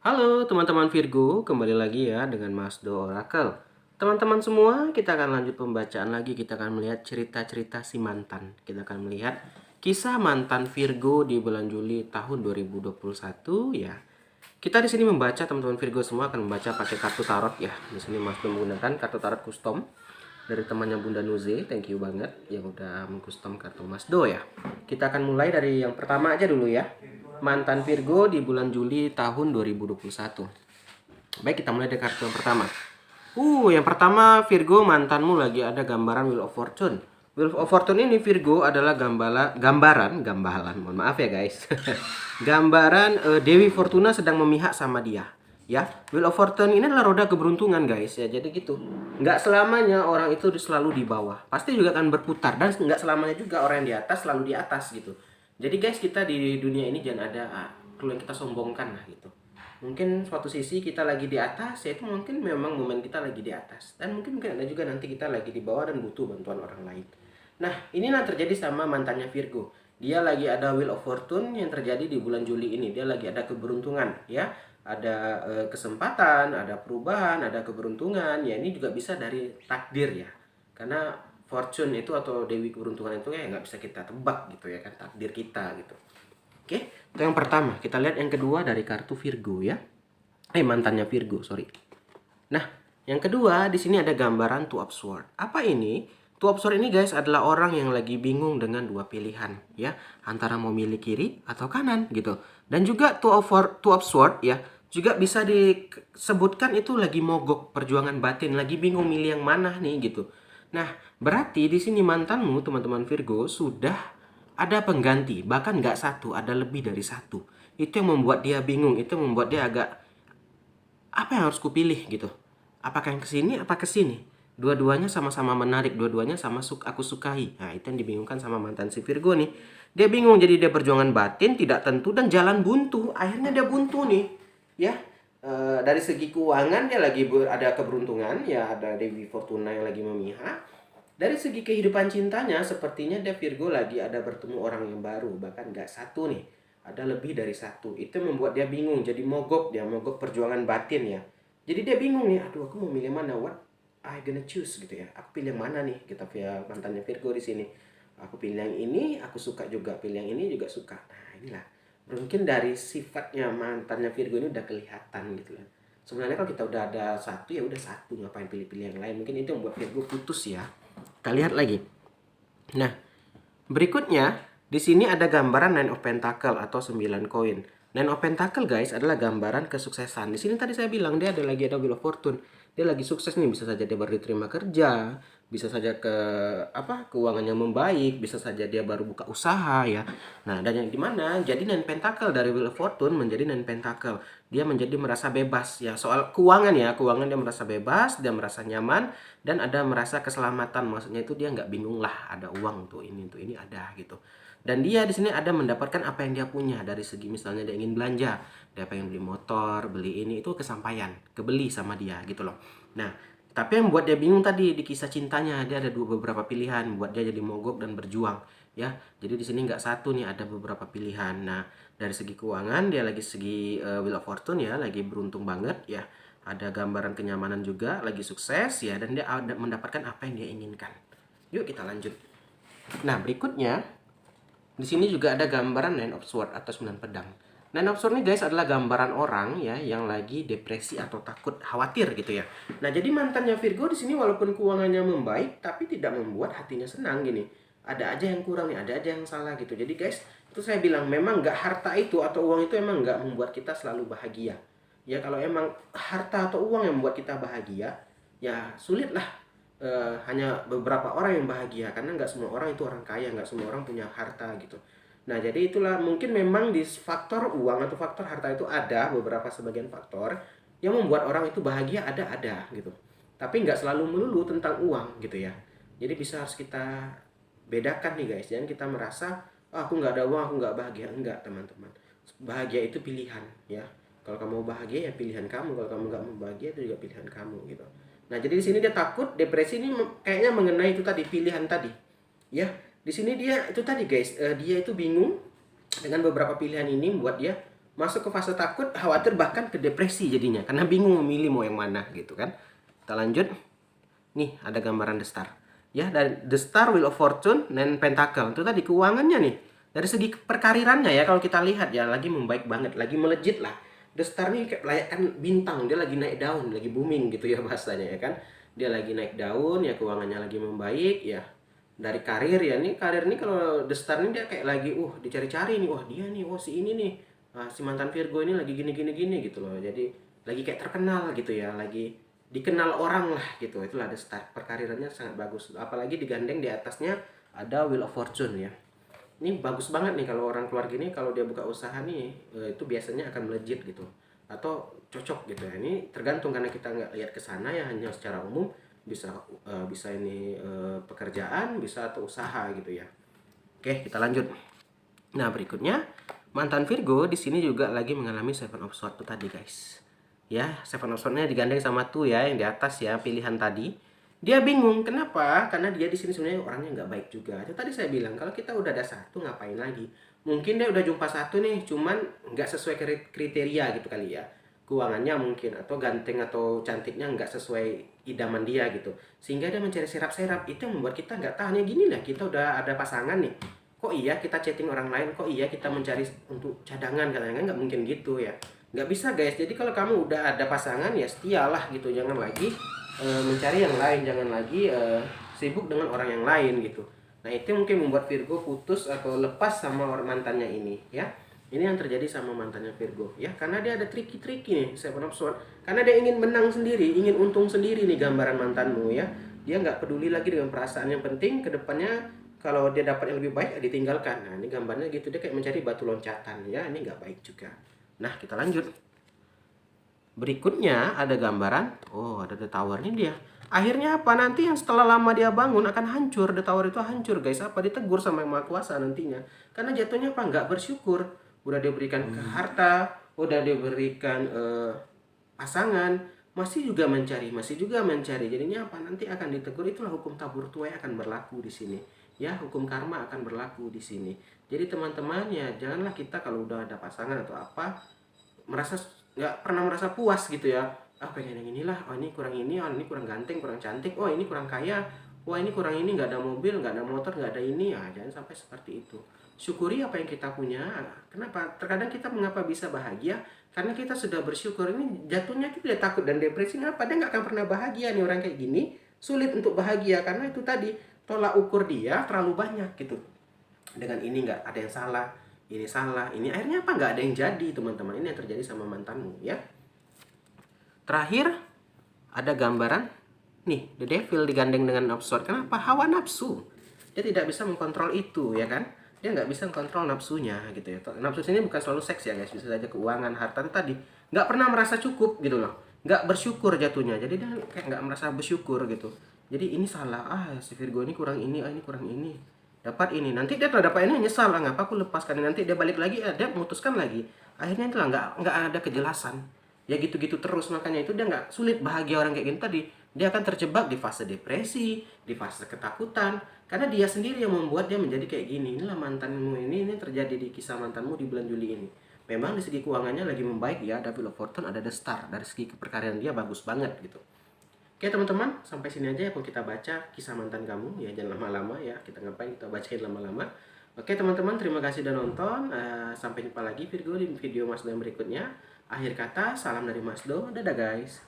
Halo teman-teman Virgo, kembali lagi ya dengan Mas Do Oracle. Teman-teman semua, kita akan lanjut pembacaan lagi. Kita akan melihat cerita-cerita si mantan. Kita akan melihat kisah mantan Virgo di bulan Juli tahun 2021 ya. Kita di sini membaca, teman-teman Virgo semua akan membaca pakai kartu tarot ya. Di sini Mas Do menggunakan kartu tarot custom dari temannya Bunda Nuze. Thank you banget yang udah mengcustom kartu Mas Do ya. Kita akan mulai dari yang pertama aja dulu ya. Mantan Virgo di bulan Juli tahun 2021. Baik, kita mulai dari kartu yang pertama. Yang pertama Virgo, mantanmu lagi ada gambaran Wheel of Fortune. Wheel of Fortune ini Virgo adalah gambaran, mohon maaf ya guys. Gambaran Dewi Fortuna sedang memihak sama dia. Ya, Wheel of Fortune ini adalah roda keberuntungan guys ya. Jadi gitu. Nggak selamanya orang itu selalu di bawah. Pasti juga akan berputar, dan nggak selamanya juga orang yang di atas selalu di atas gitu. Jadi guys, kita di dunia ini jangan ada perlu yang kita sombongkan lah gitu. Mungkin suatu sisi kita lagi di atas, yaitu mungkin memang momen kita lagi di atas. Dan mungkin ada juga nanti kita lagi di bawah dan butuh bantuan orang lain. Nah, inilah terjadi sama mantannya Virgo. Dia lagi ada Wheel of Fortune yang terjadi di bulan Juli ini. Dia lagi ada keberuntungan ya. Ada kesempatan, ada perubahan, ada keberuntungan. Ya, ini juga bisa dari takdir ya. Karena fortune itu atau dewi keberuntungan itu ya nggak bisa kita tebak gitu ya kan, takdir kita gitu. Oke, itu yang pertama. Kita lihat yang kedua dari kartu Virgo ya. Mantannya Virgo, sorry. Nah, yang kedua di sini ada gambaran Two of Swords. Apa ini? Two of Swords ini guys adalah orang yang lagi bingung dengan dua pilihan ya, antara mau milih kiri atau kanan gitu. Dan juga Two of Swords ya, juga bisa disebutkan itu lagi mogok perjuangan batin, lagi bingung milih yang mana nih gitu. Nah, berarti di sini mantanmu teman-teman Virgo sudah ada pengganti, bahkan nggak satu, ada lebih dari satu. Itu yang membuat dia bingung, itu yang membuat dia agak, apa yang harus kupilih gitu. Apakah yang kesini, apa kesini? Dua-duanya sama-sama menarik, dua-duanya sama aku sukai. Nah, itu yang dibingungkan sama mantan si Virgo nih. Dia bingung, jadi dia perjuangan batin, tidak tentu, dan jalan buntu. Akhirnya dia buntu nih. Ya, dari segi keuangan dia lagi ada keberuntungan, ya ada Dewi Fortuna yang lagi memihak. Dari segi kehidupan cintanya, sepertinya dia Virgo lagi ada bertemu orang yang baru, bahkan nggak satu nih, ada lebih dari satu. Itu membuat dia bingung, jadi mogok, dia mogok perjuangan batin ya. Jadi dia bingung nih, aduh aku mau milih mana, what I gonna choose gitu ya. Aku pilih yang mana nih, kita via mantannya Virgo di sini. Aku pilih yang ini, aku suka juga, pilih yang ini juga suka. Nah inilah, mungkin dari sifatnya mantannya Virgo ini udah kelihatan gitu ya. Sebenarnya kalau kita udah ada satu ya udah satu, ngapain pilih-pilih yang lain. Mungkin itu yang buat Virgo putus ya. Kita lihat lagi. Nah, berikutnya di sini ada gambaran Nine of Pentacle atau 9 koin. Nine of Pentacle guys adalah gambaran kesuksesan. Di sini tadi saya bilang dia ada Wheel of Fortune. Dia lagi sukses nih, bisa saja dia baru diterima kerja, bisa saja keuangannya membaik, bisa saja dia baru buka usaha ya. Nah, dan yang dimana jadi Nine Pentacle dari Wheel of Fortune menjadi Nine Pentacle. Dia menjadi merasa bebas ya, soal keuangan ya, keuangan dia merasa bebas, dia merasa nyaman, dan ada merasa keselamatan. Maksudnya itu dia nggak bingung lah, ada uang untuk ini ada gitu. Dan dia di sini ada mendapatkan apa yang dia punya, dari segi misalnya dia ingin belanja, dia pengen beli motor, beli ini, itu kesampaian, kebeli sama dia gitu loh. Nah, tapi yang buat dia bingung tadi di kisah cintanya, dia ada beberapa pilihan, buat dia jadi mogok dan berjuang ya. Jadi di sini nggak satu nih, ada beberapa pilihan. Nah, dari segi keuangan dia lagi segi Wheel of Fortune ya, lagi beruntung banget ya. Ada gambaran kenyamanan juga, lagi sukses ya, dan dia ada mendapatkan apa yang dia inginkan. Yuk kita lanjut. Nah, berikutnya di sini juga ada gambaran Nine of Swords atau 9 pedang. Nine of Swords ini guys adalah gambaran orang ya yang lagi depresi atau takut, khawatir gitu ya. Nah, jadi mantannya Virgo di sini walaupun keuangannya membaik tapi tidak membuat hatinya senang gini. Ada aja yang kurang nih, ada aja yang salah gitu. Jadi guys, itu saya bilang memang nggak harta itu atau uang itu emang nggak membuat kita selalu bahagia. Ya kalau emang harta atau uang yang membuat kita bahagia, ya sulitlah hanya beberapa orang yang bahagia, karena nggak semua orang itu orang kaya, nggak semua orang punya harta gitu. Nah jadi itulah mungkin memang di faktor uang atau faktor harta itu ada beberapa sebagian faktor yang membuat orang itu bahagia, ada gitu. Tapi nggak selalu melulu tentang uang gitu ya. Jadi bisa harus kita bedakan nih guys, jangan kita merasa aku nggak ada uang aku nggak bahagia. Enggak teman-teman, bahagia itu pilihan ya. Kalau kamu mau bahagia ya pilihan kamu, kalau kamu nggak mau bahagia itu juga pilihan kamu gitu. Nah, jadi di sini dia takut, depresi ini kayaknya mengenai itu tadi, pilihan tadi. Ya, di sini dia itu tadi guys, dia itu bingung dengan beberapa pilihan ini membuat dia masuk ke fase takut, khawatir, bahkan ke depresi jadinya karena bingung memilih mau yang mana gitu kan. Kita lanjut. Nih ada gambaran The Star. Ya, dari The Star, Wheel of Fortune, dan Pentacle. Itu tadi keuangannya nih. Dari segi perkarirannya ya, kalau kita lihat ya lagi membaik banget, lagi melejit lah. The Star nih kayak layakkan bintang, dia lagi naik daun, lagi booming gitu ya bahasanya ya kan. Dia lagi naik daun, ya keuangannya lagi membaik ya. Dari karir ya, nih karir nih kalau The Star nih dia kayak lagi dicari-cari nih, wah dia nih, wah si ini nih. Si mantan Virgo ini lagi gini gitu loh. Jadi lagi kayak terkenal gitu ya, lagi dikenal orang lah gitu. Itulah The Star, perkarirannya sangat bagus, apalagi digandeng di atasnya ada Wheel of Fortune ya. Ini bagus banget nih kalau orang keluar gini, kalau dia buka usaha nih itu biasanya akan melejit gitu atau cocok gitu ya. Ini tergantung karena kita nggak lihat ke sana ya, hanya secara umum bisa bisa ini pekerjaan, bisa atau usaha gitu ya. Oke, kita lanjut. Nah, berikutnya mantan Virgo di sini juga lagi mengalami Seven of Swords tadi, guys. Ya, Seven of Swords-nya digandeng sama tuh ya yang di atas ya, pilihan tadi. Dia bingung, kenapa? Karena dia di sini sebenarnya orangnya nggak baik juga. Itu tadi saya bilang, kalau kita udah ada satu, ngapain lagi? Mungkin dia udah jumpa satu nih, cuman nggak sesuai kriteria gitu kali ya. Keuangannya mungkin, atau ganteng atau cantiknya nggak sesuai idaman dia gitu. Sehingga dia mencari serap-serap. Itu yang membuat kita nggak tahan. Ya gini lah, kita udah ada pasangan nih. Kok iya kita chatting orang lain? Kok iya kita mencari untuk cadangan? Katanya nggak mungkin gitu ya. Nggak bisa, guys. Jadi kalau kamu udah ada pasangan ya setialah gitu. Jangan lagi mencari yang lain, jangan lagi sibuk dengan orang yang lain gitu. Nah, itu mungkin membuat Virgo putus atau lepas sama mantannya ini ya. Ini yang terjadi sama mantannya Virgo ya, karena dia ada tricky nih, Seven of Swords. Karena dia ingin menang sendiri, ingin untung sendiri nih gambaran mantanmu ya. Dia nggak peduli lagi dengan perasaan, yang penting kedepannya kalau dia dapat yang lebih baik ditinggalkan. Nah, ini gambarnya gitu, dia kayak mencari batu loncatan ya, ini nggak baik juga. Nah, kita lanjut. Berikutnya ada gambaran, ada The Tower nih dia. Akhirnya apa? Nanti yang setelah lama dia bangun akan hancur. The Tower itu hancur, guys. Apa? Ditegur sama Yang Maha Kuasa nantinya. Karena jatuhnya apa? Nggak bersyukur. Udah diberikan ke harta, udah diberikan pasangan, masih juga mencari. Jadinya apa? Nanti akan ditegur. Itulah hukum tabur tuai akan berlaku di sini. Ya, hukum karma akan berlaku di sini. Jadi teman-teman ya, janganlah kita kalau udah ada pasangan atau apa nggak pernah merasa puas gitu ya. Pengen yang inilah, ini kurang ini, ini kurang ganteng, kurang cantik, ini kurang kaya, ini kurang ini, nggak ada mobil, nggak ada motor, nggak ada ini. Jangan sampai seperti itu. Syukuri apa yang kita punya. Kenapa? Terkadang kita mengapa bisa bahagia? Karena kita sudah bersyukur. Ini jatuhnya itu dia takut dan depresi. Ngapa? Dia nggak akan pernah bahagia nih, orang kayak gini. Sulit untuk bahagia karena itu tadi, tolak ukur dia terlalu banyak gitu. Dengan ini nggak ada yang salah, ini salah, ini akhirnya apa? Nggak ada yang jadi, teman-teman. Ini yang terjadi sama mantanmu ya. Terakhir ada gambaran nih, The Devil digandeng dengan of Swords. Kenapa? Hawa nafsu. Dia tidak bisa mengkontrol itu ya kan. Dia nggak bisa mengkontrol nafsunya gitu ya. Nafsu ini bukan selalu seks ya, guys. Bisa saja keuangan, harta itu tadi. Nggak pernah merasa cukup gitu loh. Nggak bersyukur jatuhnya. Jadi dia kayak nggak merasa bersyukur gitu. Jadi ini salah. Si Virgo ini kurang ini, ini kurang ini. Dapat ini. Nanti dia telah dapat ini nyesal. Ngapa aku lepaskan? Nanti dia balik lagi, dia memutuskan lagi. Akhirnya itulah nggak ada kejelasan. Ya gitu-gitu terus, makanya itu dia nggak sulit bahagia orang kayak gini tadi. Dia akan terjebak di fase depresi, di fase ketakutan, karena dia sendiri yang membuat dia menjadi kayak gini. Inilah mantanmu ini terjadi di kisah mantanmu di bulan Juli ini. Memang di segi keuangannya lagi membaik ya, ada Wheel of Fortune, ada The Star. Dari segi keperkarian dia bagus banget gitu. Oke teman-teman, sampai sini aja ya kalau kita baca kisah mantan kamu ya, jangan lama-lama ya. Kita ngapain kita bacain lama-lama. Oke teman-teman, terima kasih sudah nonton. Sampai jumpa lagi Virgo di video Mas Dan berikutnya. Akhir kata, salam dari Mas Do. Dadah guys.